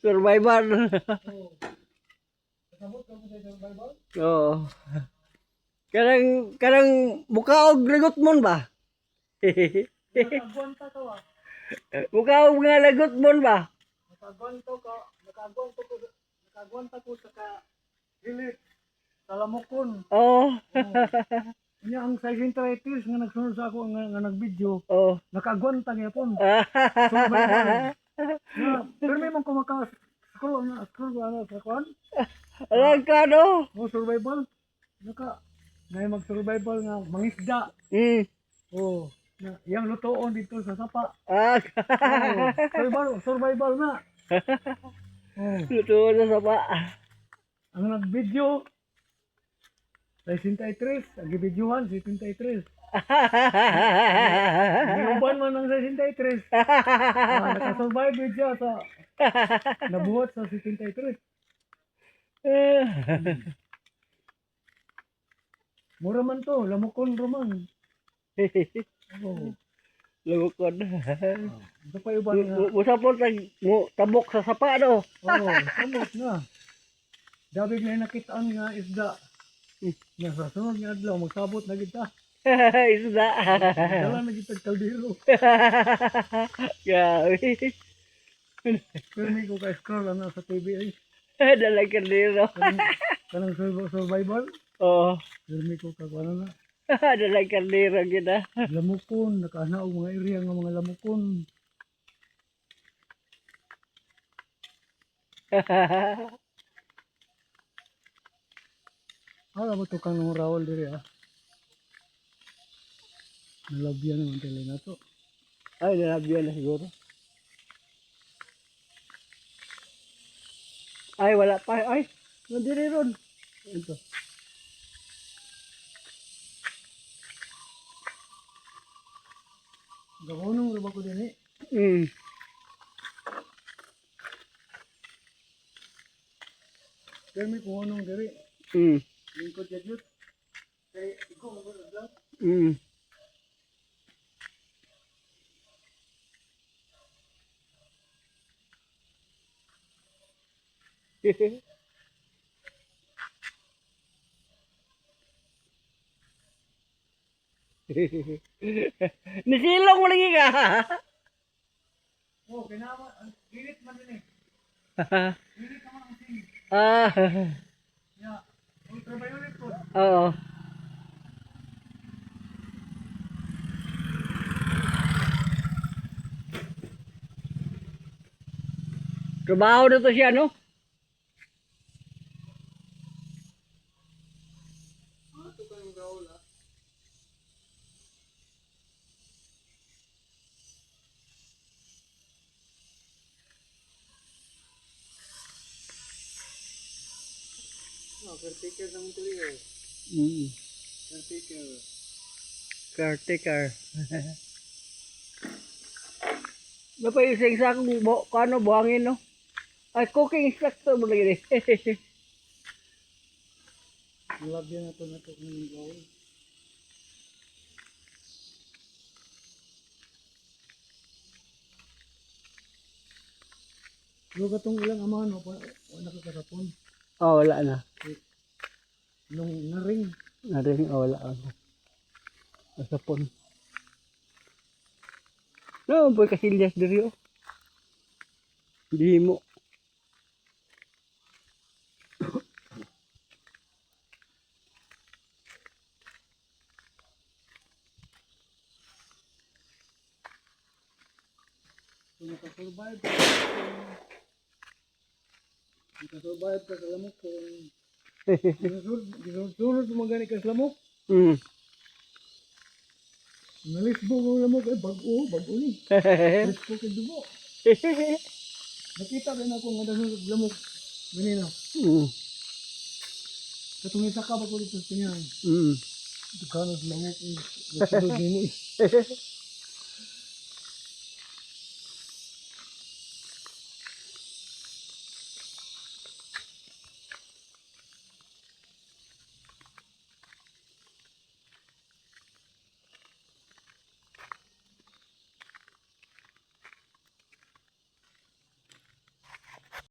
Survivor. Kasabot ka mo sa survival? Oo. Karang bukaog lagot mon ba? Nakagwanta ka wa. Bukaog nga lagot mon ba? Nakagwanta ko sa ka hilit sa lamokon. Oo. Nya ang silent writers nga nagsunod sa ako nga nag-video, Oo. nakagwanta gyapon. Pero may mong scroll na sa kwan. Alam ka no? Oh, survival. May mag-survival nga mangisda. Oh, yang lutoon dito sa sapa. Ah. Survival na. Oh, Luto na sa pa. ang nag-video 63, ang videohan 63. Giuban man ang 63. Nakasurvive siya sa nabuhat sa 63. Mura man to, lamukon roman. Oh, Lugukod. ito pa iban nga. Musa po tabok sa sapa no. Oh, samot na. Dabig na nakitaan nga isda. Nga sa sunod nga adlaw magsabot na kita. Isda. Dala na kita kaldero. Gawi. Pero may ko ka-scroll na sa TV ay. Dalang kardero. Kanang survival. Oo. Pero may ko kagwana na. Dalang kardero kita. Lamukon, nakaana og mga area nga mga lamukon. Hala mo to kanong Raul diri ah. Nalabyan naman tali na to. Ay, nalabyan na siguro. Ay, wala pa. Ay, nandiri ron. Ito. Gahonong ba ko din eh. Pero may kuhonong diri. Lingkod ya jud. Kay ikaw mo ba? Nisilong mo lagi ka. Oh, kinama, gilit man din eh. Gilit naman ang sing. Ah. Ya, ultraviolet po. Oo. Trabaho na to siya, no? Ito ka yung gaul ah. No, caretaker naman tuloy eh. Caretaker. Caretaker. Napaising sa akong kano buhangin, no? Ay, cooking instructor mo lagi. Nalabyan na to ng gaul. Yung katong ilang amahan mo, wala nakakasapon. Oh, wala na. Nung naring. Naring, oh, wala ako. Nasapon. No, boy, kasilyas diri, oh. Hindi mo. Kung nakasurvive ka sa lamok kung gisunod mo gani ka sa lamok. Nalisbo ng lamok ay bago ni. Nalisbo ka dugo. Nakita rin ako nga nasunod sa lamok. Ganina. Katong isa ka ba ko dito sa tingnan. Ito ka na sa lamok. Nasunod ni mo.